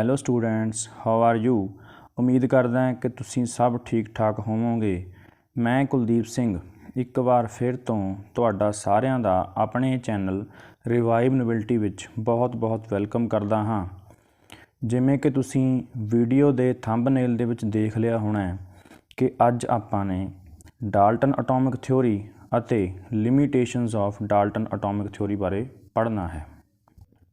Hello students, how are you. ਉਮੀਦ ਕਰਦਾ ਹਾਂ ਕਿ ਤੁਸੀਂ ਸਭ ਠੀਕ ਠਾਕ ਹੋਵੋਗੇ। ਮੈਂ ਕੁਲਦੀਪ ਸਿੰਘ ਇੱਕ ਵਾਰ ਫਿਰ ਤੋਂ ਤੁਹਾਡਾ ਸਾਰਿਆਂ ਦਾ ਆਪਣੇ ਚੈਨਲ ਰਿਵਾਈਵ ਨੋਬਿਲਟੀ ਵਿੱਚ ਬਹੁਤ ਵੈਲਕਮ ਕਰਦਾ ਹਾਂ। ਜਿਵੇਂ ਕਿ ਤੁਸੀਂ ਵੀਡੀਓ ਦੇ ਥੰਬਨੇਲ ਦੇ ਵਿੱਚ ਦੇਖ ਲਿਆ ਹੋਣਾ ਕਿ ਅੱਜ ਆਪਾਂ ਨੇ ਡਾਲਟਨ ਐਟੋਮਿਕ ਥਿਊਰੀ ਅਤੇ limitations of Dalton atomic theory ਬਾਰੇ ਪੜ੍ਹਨਾ ਹੈ।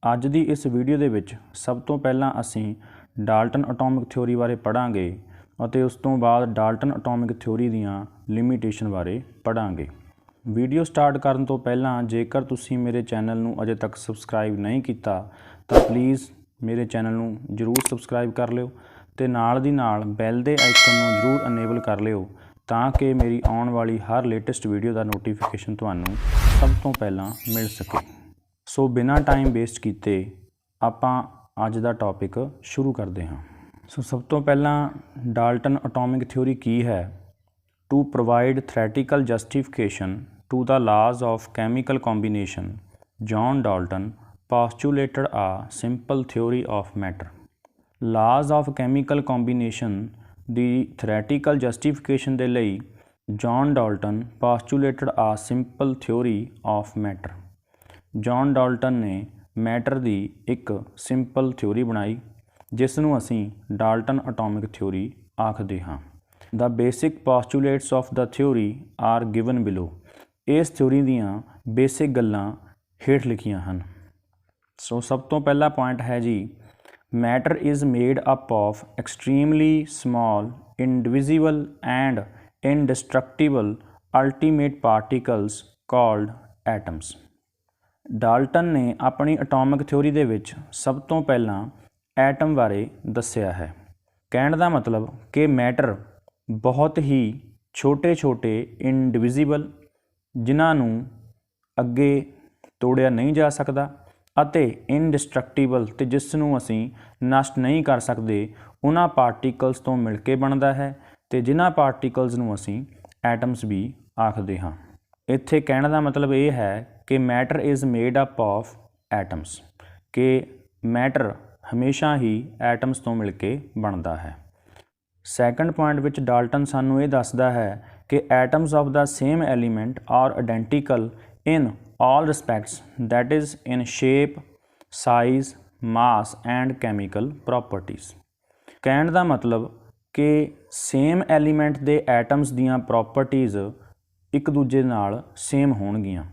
ਅੱਜ ਦੀ ਇਸ ਵੀਡੀਓ ਦੇ ਵਿੱਚ ਸਭ ਤੋਂ ਪਹਿਲਾਂ ਅਸੀਂ ਡਾਲਟਨ ਐਟੋਮਿਕ ਥਿਊਰੀ ਬਾਰੇ ਪੜ੍ਹਾਂਗੇ ਅਤੇ ਉਸ ਤੋਂ ਬਾਅਦ ਡਾਲਟਨ ਐਟੋਮਿਕ ਥਿਊਰੀ ਦੀਆਂ ਲਿਮਿਟੇਸ਼ਨ ਬਾਰੇ ਪੜ੍ਹਾਂਗੇ। ਵੀਡੀਓ ਸਟਾਰਟ ਕਰਨ ਤੋਂ ਪਹਿਲਾਂ ਜੇਕਰ ਤੁਸੀਂ ਮੇਰੇ ਚੈਨਲ ਨੂੰ ਅਜੇ ਤੱਕ ਸਬਸਕ੍ਰਾਈਬ ਨਹੀਂ ਕੀਤਾ ਤਾਂ ਪਲੀਜ਼ ਮੇਰੇ ਚੈਨਲ ਨੂੰ ਜ਼ਰੂਰ ਸਬਸਕ੍ਰਾਈਬ ਕਰ ਲਿਓ ਅਤੇ ਨਾਲ ਦੀ ਨਾਲ ਬੈਲ ਦੇ ਆਈਕਨ ਨੂੰ ਜ਼ਰੂਰ ਅਨੇਬਲ ਕਰ ਲਿਓ ਤਾਂ ਕਿ ਮੇਰੀ ਆਉਣ ਵਾਲੀ ਹਰ ਲੇਟੈਸਟ ਵੀਡੀਓ ਦਾ ਨੋਟੀਫਿਕੇਸ਼ਨ ਤੁਹਾਨੂੰ ਸਭ ਤੋਂ ਪਹਿਲਾਂ ਮਿਲ ਸਕੇ। ਸੋ ਬਿਨਾਂ ਟਾਈਮ ਵੇਸਟ ਕੀਤੇ ਆਪਾਂ ਅੱਜ ਦਾ ਟੌਪਿਕ ਸ਼ੁਰੂ ਕਰਦੇ ਹਾਂ। ਸੋ ਸਭ ਤੋਂ ਪਹਿਲਾਂ ਡਾਲਟਨ ਐਟੋਮਿਕ ਥਿਊਰੀ ਕੀ ਹੈ। To provide theoretical justification to the laws of chemical combination John Dalton postulated a simple theory of matter. Laws of chemical combination ਦੀ ਥਿਓਰੈਟੀਕਲ ਜਸਟੀਫਿਕੇਸ਼ਨ ਦੇ ਲਈ John Dalton postulated a simple theory of matter. John Dalton ਨੇ matter ਦੀ ਇੱਕ simple theory ਬਣਾਈ ਜਿਸ ਨੂੰ ਅਸੀਂ ਡਾਲਟਨ ਐਟੋਮਿਕ ਥਿਊਰੀ ਆਖਦੇ ਹਾਂ। The basic postulates of the theory are given below. ਇਸ ਥਿਊਰੀ ਦੀਆਂ ਬੇਸਿਕ ਗੱਲਾਂ ਹੇਠ ਲਿਖੀਆਂ ਹਨ। ਸੋ ਸਭ ਤੋਂ ਪਹਿਲਾ ਪੁਆਇੰਟ ਹੈ ਜੀ, matter is made up of extremely small indivisible and indestructible ultimate particles called atoms. Dalton ਨੇ ਆਪਣੀ ਐਟੋਮਿਕ ਥਿਊਰੀ ਦੇ ਵਿੱਚ ਸਭ ਤੋਂ ਪਹਿਲਾਂ ਐਟਮ ਬਾਰੇ ਦੱਸਿਆ ਹੈ। ਕਹਿਣ ਦਾ ਮਤਲਬ ਕਿ ਮੈਟਰ ਬਹੁਤ ਹੀ ਛੋਟੇ ਇਨਡਿਵਿਜ਼ੀਬਲ ਜਿਨ੍ਹਾਂ ਨੂੰ ਅੱਗੇ ਤੋੜਿਆ ਨਹੀਂ ਜਾ ਸਕਦਾ ਅਤੇ ਇਨਡਿਸਟਰਕਟੀਬਲ ਅਤੇ ਜਿਸ ਨੂੰ ਅਸੀਂ ਨਸ਼ਟ ਨਹੀਂ ਕਰ ਸਕਦੇ ਉਹਨਾਂ ਪਾਰਟੀਕਲਸ ਤੋਂ ਮਿਲ ਕੇ ਬਣਦਾ ਹੈ ਅਤੇ ਜਿਨ੍ਹਾਂ ਪਾਰਟੀਕਲਸ ਨੂੰ ਅਸੀਂ ਐਟਮਸ ਵੀ ਆਖਦੇ ਹਾਂ। ਇੱਥੇ ਕਹਿਣ ਦਾ ਮਤਲਬ ਇਹ ਹੈ ਕਿ matter is made up of atoms, ਕਿ ਮੈਟਰ ਹਮੇਸ਼ਾ ਹੀ ਐਟਮਸ ਤੋਂ ਮਿਲ ਕੇ ਬਣਦਾ ਹੈ। ਸੈਕੰਡ ਪੁਆਇੰਟ ਵਿੱਚ ਡਾਲਟਨ ਸਾਨੂੰ ਇਹ ਦੱਸਦਾ ਹੈ ਕਿ atoms of the same element are identical in all respects, that is in shape, size, mass and chemical properties. ਕਹਿਣ ਦਾ ਮਤਲਬ ਕਿ ਸੇਮ ਐਲੀਮੈਂਟ ਦੇ ਐਟਮਸ ਦੀਆਂ ਪ੍ਰੋਪਰਟੀਜ਼ ਇੱਕ ਦੂਜੇ ਨਾਲ ਸੇਮ ਹੋਣਗੀਆਂ,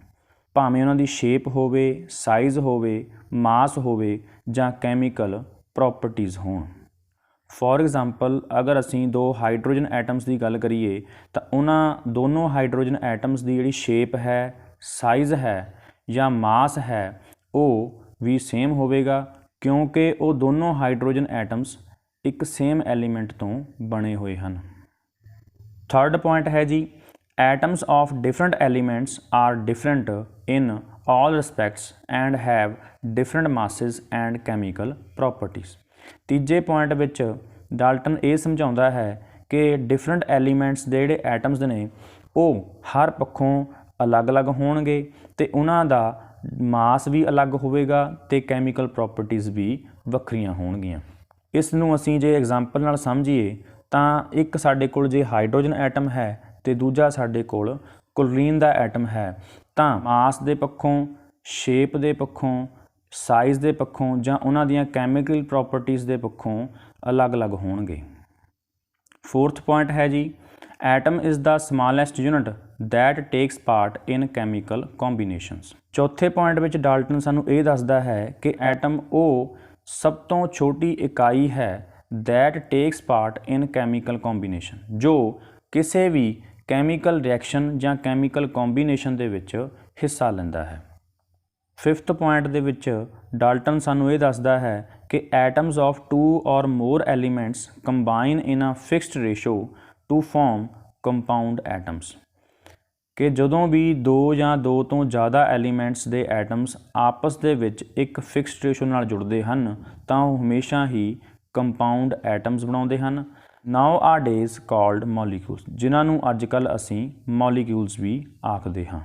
ਭਾਵੇਂ ਉਹਨਾਂ ਦੀ ਸ਼ੇਪ ਹੋਵੇ, ਸਾਈਜ਼ ਹੋਵੇ, ਮਾਸ ਹੋਵੇ ਜਾਂ ਕੈਮੀਕਲ ਪ੍ਰੋਪਰਟੀਜ਼ ਹੋਣ। ਫੋਰ ਐਗਜ਼ਾਮਪਲ, ਅਗਰ ਅਸੀਂ ਦੋ ਹਾਈਡਰੋਜਨ ਐਟਮਸ ਦੀ ਗੱਲ ਕਰੀਏ ਤਾਂ ਉਹਨਾਂ ਦੋਨੋਂ ਹਾਈਡਰੋਜਨ ਐਟਮਸ ਦੀ ਜਿਹੜੀ ਸ਼ੇਪ ਹੈ, ਸਾਈਜ਼ ਹੈ ਜਾਂ ਮਾਸ ਹੈ ਉਹ ਵੀ ਸੇਮ ਹੋਵੇਗਾ ਕਿਉਂਕਿ ਉਹ ਦੋਨੋਂ ਹਾਈਡਰੋਜਨ ਐਟਮਸ ਇੱਕ ਸੇਮ ਐਲੀਮੈਂਟ ਤੋਂ ਬਣੇ ਹੋਏ ਹਨ। ਥਰਡ ਪੁਆਇੰਟ ਹੈ ਜੀ, atoms of different elements are different in all respects and have different masses and chemical properties। ਤੀਜੇ ਪੁਆਇੰਟ ਵਿੱਚ ਡਾਲਟਨ ਇਹ ਸਮਝਾਉਂਦਾ ਹੈ ਕਿ ਡਿਫਰੈਂਟ ਐਲੀਮੈਂਟਸ ਦੇ ਜਿਹੜੇ ਐਟਮਸ ਨੇ ਉਹ ਹਰ ਪੱਖੋਂ ਅਲੱਗ-ਅਲੱਗ ਹੋਣਗੇ ਅਤੇ ਉਹਨਾਂ ਦਾ ਮਾਸ ਵੀ ਅਲੱਗ ਹੋਵੇਗਾ ਅਤੇ ਕੈਮੀਕਲ ਪ੍ਰੋਪਰਟੀਜ਼ ਵੀ ਵੱਖਰੀਆਂ ਹੋਣਗੀਆਂ। ਇਸ ਨੂੰ ਅਸੀਂ ਜੇ ਐਗਜ਼ਾਮਪਲ ਨਾਲ ਸਮਝੀਏ ਤਾਂ ਇੱਕ ਸਾਡੇ ਕੋਲ ਜੇ ਹਾਈਡਰੋਜਨ ਐਟਮ ਹੈ ਅਤੇ ਦੂਜਾ ਸਾਡੇ ਕੋਲ ਕਲੋਰੀਨ ਦਾ ਐਟਮ ਹੈ ਤਾਂ ਮਾਸ ਦੇ ਪੱਖੋਂ, ਸ਼ੇਪ ਦੇ ਪੱਖੋਂ, ਸਾਈਜ਼ ਦੇ ਪੱਖੋਂ ਜਾਂ ਉਹਨਾਂ ਦੀਆਂ ਕੈਮੀਕਲ ਪ੍ਰੋਪਰਟੀਜ਼ ਦੇ ਪੱਖੋਂ ਅਲੱਗ-ਅਲੱਗ ਹੋਣਗੇ। ਫੋਰਥ ਪੁਆਇੰਟ ਹੈ ਜੀ, atom is the smallest unit that takes part in chemical combinations. ਚੌਥੇ ਪੁਆਇੰਟ ਵਿੱਚ ਡਾਲਟਨ ਸਾਨੂੰ ਇਹ ਦੱਸਦਾ ਹੈ ਕਿ ਐਟਮ ਉਹ ਸਭ ਤੋਂ ਛੋਟੀ ਇਕਾਈ ਹੈ that takes part in chemical combination, ਜੋ ਕਿਸੇ ਵੀ ਕੈਮੀਕਲ ਰਿਐਕਸ਼ਨ ਜਾਂ ਕੈਮੀਕਲ ਕੰਬੀਨੇਸ਼ਨ ਦੇ ਵਿੱਚ ਹਿੱਸਾ ਲੈਂਦਾ ਹੈ। ਫਿਫਥ ਪੁਆਇੰਟ ਦੇ ਵਿੱਚ ਡਾਲਟਨ ਸਾਨੂੰ ਇਹ ਦੱਸਦਾ ਹੈ ਕਿ atoms of two or more elements combine in a fixed ratio to form compound atoms, ਕਿ ਜਦੋਂ ਵੀ ਦੋ ਜਾਂ ਦੋ ਤੋਂ ਜ਼ਿਆਦਾ ਐਲੀਮੈਂਟਸ ਦੇ ਐਟਮਸ ਆਪਸ ਦੇ ਵਿੱਚ ਇੱਕ ਫਿਕਸਡ ਰੇਸ਼ੋ ਨਾਲ ਜੁੜਦੇ ਹਨ ਤਾਂ ਉਹ ਹਮੇਸ਼ਾ ਹੀ ਕੰਪਾਊਂਡ ਐਟਮਸ ਬਣਾਉਂਦੇ ਹਨ। ਨਾਓ ਆਰ ਡੇਜ਼ ਕਾਲਡ ਮੋਲੀਕਿਊਲਸ, ਜਿਨ੍ਹਾਂ ਨੂੰ ਅੱਜ ਕੱਲ੍ਹ ਅਸੀਂ ਮੋਲੀਕਿਊਲਸ ਵੀ ਆਖਦੇ ਹਾਂ।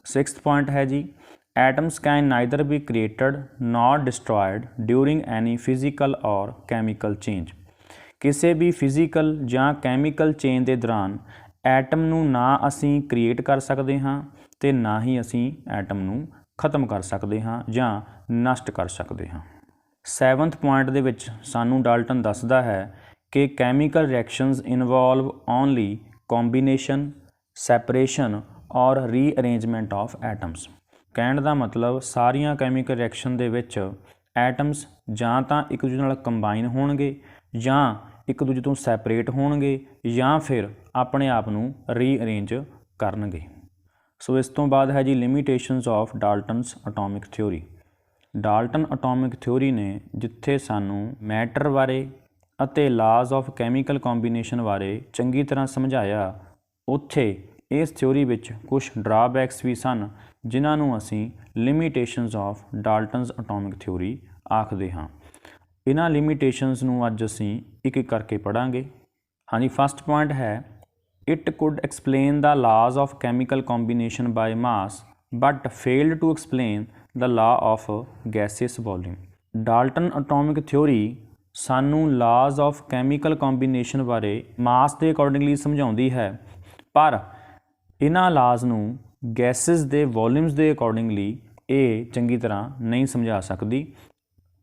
ਸਿਕਸਥ ਪੁਆਇੰਟ ਹੈ ਜੀ, Atoms can neither be created nor destroyed during any physical or chemical change. ਕਿਸੇ ਵੀ ਫਿਜ਼ੀਕਲ ਜਾਂ ਕੈਮੀਕਲ ਚੇਂਜ ਦੇ ਦੌਰਾਨ ਐਟਮ ਨੂੰ ਨਾ ਅਸੀਂ ਕ੍ਰੀਏਟ ਕਰ ਸਕਦੇ ਹਾਂ ਅਤੇ ਨਾ ਹੀ ਅਸੀਂ ਐਟਮ ਨੂੰ ਖਤਮ ਕਰ ਸਕਦੇ ਹਾਂ ਜਾਂ ਨਸ਼ਟ ਕਰ ਸਕਦੇ ਹਾਂ। 7th ਪੁਆਇੰਟ ਦੇ ਵਿੱਚ ਸਾਨੂੰ ਡਾਲਟਨ ਦੱਸਦਾ ਹੈ ਕਿ chemical reactions involve only combination, separation ਔਰ ਰੀਅਰੇਂਜਮੈਂਟ ਆਫ ਐਟਮਸ। ਕਹਿਣ ਦਾ ਮਤਲਬ ਸਾਰੀਆਂ ਕੈਮੀਕਲ ਰਿਐਕਸ਼ਨ ਦੇ ਵਿੱਚ ਐਟਮਸ ਜਾਂ ਤਾਂ ਇੱਕ ਦੂਜੇ ਨਾਲ ਕੰਬਾਈਨ ਹੋਣਗੇ ਜਾਂ ਇੱਕ ਦੂਜੇ ਤੋਂ ਸੈਪਰੇਟ ਹੋਣਗੇ ਜਾਂ ਫਿਰ ਆਪਣੇ ਆਪ ਨੂੰ ਰੀਅਰੇਂਜ ਕਰਨਗੇ। ਸੋ ਇਸ ਤੋਂ ਬਾਅਦ ਹੈ ਜੀ limitations of Dalton's atomic theory. Dalton atomic theory ਨੇ ਜਿੱਥੇ ਸਾਨੂੰ ਮੈਟਰ ਬਾਰੇ ਅਤੇ ਲਾਜ਼ ਆਫ ਕੈਮੀਕਲ ਕੰਬੀਨੇਸ਼ਨ ਬਾਰੇ ਚੰਗੀ ਤਰ੍ਹਾਂ ਸਮਝਾਇਆ, ਉੱਥੇ ਇਸ ਥਿਊਰੀ ਵਿੱਚ ਕੁਝ ਡਰਾਬੈਕਸ ਵੀ ਸਨ ਜਿਨ੍ਹਾਂ ਨੂੰ ਅਸੀਂ limitations of Dalton's atomic theory ਆਖਦੇ ਹਾਂ। ਇਹਨਾਂ ਲਿਮੀਟੇਸ਼ਨਸ ਨੂੰ ਅੱਜ ਅਸੀਂ ਇੱਕ ਇੱਕ ਕਰਕੇ ਪੜ੍ਹਾਂਗੇ। ਹਾਂਜੀ, ਫਸਟ ਪੁਆਇੰਟ ਹੈ it could explain the laws of chemical combination by mass but failed to explain the law of gaseous volume. Dalton atomic theory ਸਾਨੂੰ ਲਾਜ਼ ਆਫ ਕੈਮੀਕਲ ਕੰਬੀਨੇਸ਼ਨ ਬਾਰੇ ਮਾਸ ਦੇ ਅਕੋਰਡਿੰਗਲੀ ਸਮਝਾਉਂਦੀ ਹੈ, ਪਰ ਇਹਨਾਂ ਲਾਜ਼ ਨੂੰ ਗੈਸਿਸ ਦੇ ਵੋਲਿਊਮਸ ਦੇ ਅਕੋਰਡਿੰਗਲੀ ਇਹ ਚੰਗੀ ਤਰ੍ਹਾਂ ਨਹੀਂ ਸਮਝਾ ਸਕਦੀ।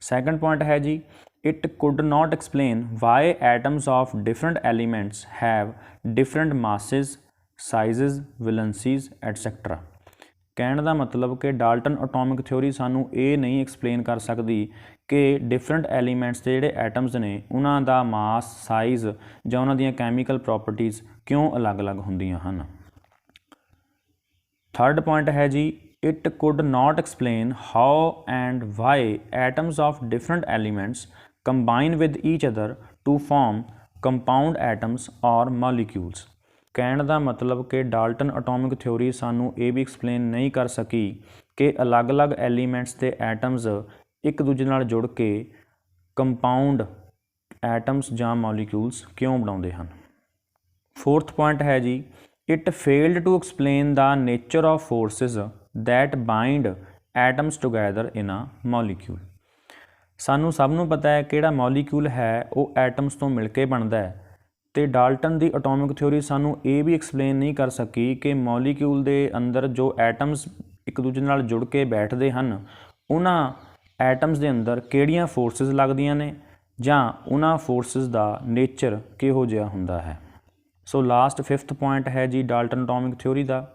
ਸੈਕੰਡ ਪੁਆਇੰਟ ਹੈ ਜੀ it could not explain why atoms of different elements have different masses, sizes, valencies et cetera. ਕਹਿਣ ਦਾ ਮਤਲਬ ਕਿ ਡਾਲਟਨ ਅਟੋਮਿਕ ਥਿਊਰੀ ਸਾਨੂੰ ਇਹ ਨਹੀਂ ਐਕਸਪਲੇਨ ਕਰ ਸਕਦੀ ਕਿ ਡਿਫਰੈਂਟ ਐਲੀਮੈਂਟਸ ਦੇ ਜਿਹੜੇ ਐਟਮਸ ਨੇ ਉਹਨਾਂ ਦਾ ਮਾਸ, ਸਾਈਜ਼ ਜਾਂ ਉਹਨਾਂ ਦੀਆਂ ਕੈਮੀਕਲ ਪ੍ਰੋਪਰਟੀਜ਼ ਕਿਉਂ ਅਲੱਗ-ਅਲੱਗ ਹੁੰਦੀਆਂ ਹਨ। ਥਰਡ ਪੁਆਇੰਟ ਹੈ ਜੀ it could not explain how and why atoms of different elements combine with each other to form compound atoms or molecules। ਕਹਿਣ ਦਾ ਮਤਲਬ ਕਿ ਡਾਲਟਨ ਅਟੋਮਿਕ ਥਿਊਰੀ ਸਾਨੂੰ ਇਹ ਵੀ ਐਕਸਪਲੇਨ ਨਹੀਂ ਕਰ ਸਕੀ ਕਿ ਅਲੱਗ-ਅਲੱਗ ਐਲੀਮੈਂਟਸ ਦੇ ਐਟਮਸ ਇੱਕ ਦੂਜੇ ਨਾਲ ਜੁੜ ਕੇ ਕੰਪਾਊਂਡ ਐਟਮਸ ਜਾਂ ਮੋਲੀਕਿਊਲਸ ਕਿਉਂ ਬਣਾਉਂਦੇ ਹਨ। ਫੋਰਥ ਪੁਆਇੰਟ ਹੈ ਜੀ it failed to explain the nature of forces that bind atoms together in a molecule। ਸਾਨੂੰ ਸਭ ਨੂੰ ਪਤਾ ਹੈ ਕਿਹੜਾ ਮੋਲੀਕਿਊਲ ਹੈ ਉਹ ਐਟਮਸ ਤੋਂ ਮਿਲ ਕੇ ਬਣਦਾ ਹੈ, ਅਤੇ ਡਾਲਟਨ ਦੀ ਅਟੋਮਿਕ ਥਿਊਰੀ ਸਾਨੂੰ ਇਹ ਵੀ ਐਕਸਪਲੇਨ ਨਹੀਂ ਕਰ ਸਕੀ ਕਿ ਮੋਲੀਕਿਊਲ ਦੇ ਅੰਦਰ ਜੋ ਐਟਮਸ ਇੱਕ ਦੂਜੇ ਨਾਲ ਜੁੜ ਕੇ ਬੈਠਦੇ ਹਨ ਉਹਨਾਂ ਐਟਮਸ ਦੇ ਅੰਦਰ ਕਿਹੜੀਆਂ ਫੋਰਸਿਸ ਲੱਗਦੀਆਂ ਨੇ ਜਾਂ ਉਹਨਾਂ ਫੋਰਸਿਸ ਦਾ ਨੇਚਰ ਕਿਹੋ ਜਿਹਾ ਹੁੰਦਾ ਹੈ। ਸੋ ਲਾਸਟ 5th ਪੁਆਇੰਟ ਹੈ ਜੀ Dalton atomic theory the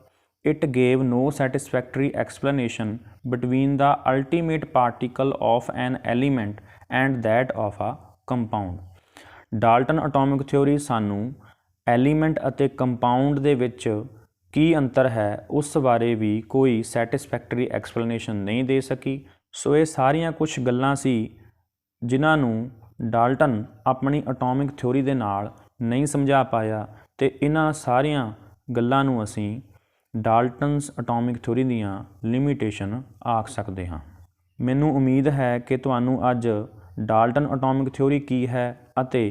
it gave no satisfactory explanation between the ultimate particle of an element and that of a compound। Dalton atomic theory ਸਾਨੂੰ ਐਲੀਮੈਂਟ ਅਤੇ compound ਦੇ ਵਿੱਚ ਕੀ ਅੰਤਰ ਹੈ ਉਸ ਬਾਰੇ ਵੀ ਕੋਈ ਸੈਟਿਸਫੈਕਟਰੀ ਐਕਸਪਲੇਨੇਸ਼ਨ ਨਹੀਂ ਦੇ ਸਕੀ। ਸੋ ਇਹ ਸਾਰੀਆਂ ਕੁਝ ਗੱਲਾਂ ਸੀ ਜਿਨ੍ਹਾਂ ਨੂੰ ਡਾਲਟਨ ਆਪਣੀ ਅਟੋਮਿਕ ਥਿਊਰੀ ਦੇ ਨਾਲ ਨਹੀਂ ਸਮਝਾ ਪਾਇਆ, ਅਤੇ ਇਹਨਾਂ ਸਾਰੀਆਂ ਗੱਲਾਂ ਨੂੰ ਅਸੀਂ ਡਾਲਟਨਸ ਅਟੋਮਿਕ ਥਿਊਰੀ ਦੀਆਂ ਲਿਮੀਟੇਸ਼ਨ ਆਖ ਸਕਦੇ ਹਾਂ। ਮੈਨੂੰ ਉਮੀਦ ਹੈ ਕਿ ਤੁਹਾਨੂੰ ਅੱਜ ਡਾਲਟਨ ਅਟੋਮਿਕ ਥਿਊਰੀ ਕੀ ਹੈ ਅਤੇ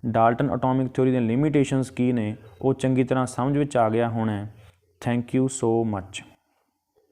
ਡਾਲਟਨ ਅਟੋਮਿਕ ਥਿਊਰੀ ਦੀਆਂ ਲਿਮੀਟੇਸ਼ਨਸ ਕੀ ਨੇ ਉਹ ਚੰਗੀ ਤਰ੍ਹਾਂ ਸਮਝ ਵਿੱਚ ਆ ਗਿਆ ਹੋਣਾ। Thank you so much.